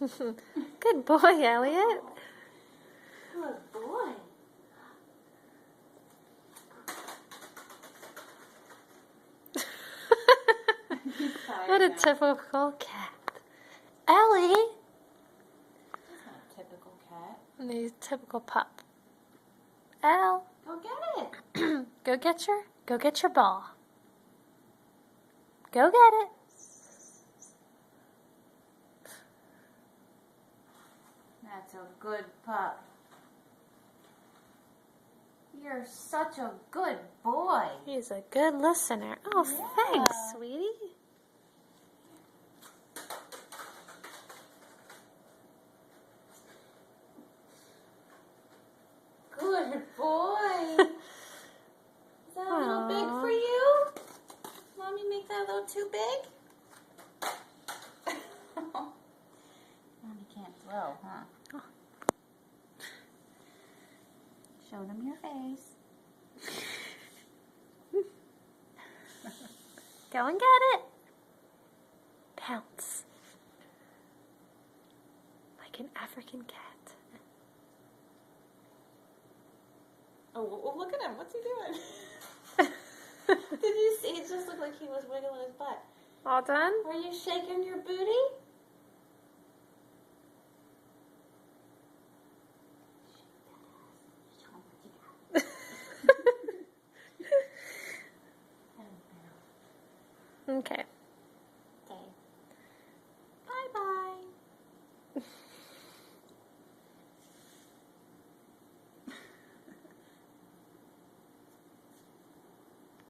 Good boy, Elliot. Good boy. What a typical cat. Ellie! That's not a typical cat. He's a typical pup. Elle, Go get it. go get your ball. Go get it. That's a good pup. You're such a good boy. He's a good listener. Oh, Yeah. thanks, sweetie. Good boy. Is that a little big Aw. for you? Mommy make that a little too big? Mommy can't throw, huh? Oh. Show them your face. Go and get it. Pounce. Like an African cat. Oh, well, look at him. What's he doing? Did you see? It just looked like he was wiggling his butt. All done? Are you shaking your booty?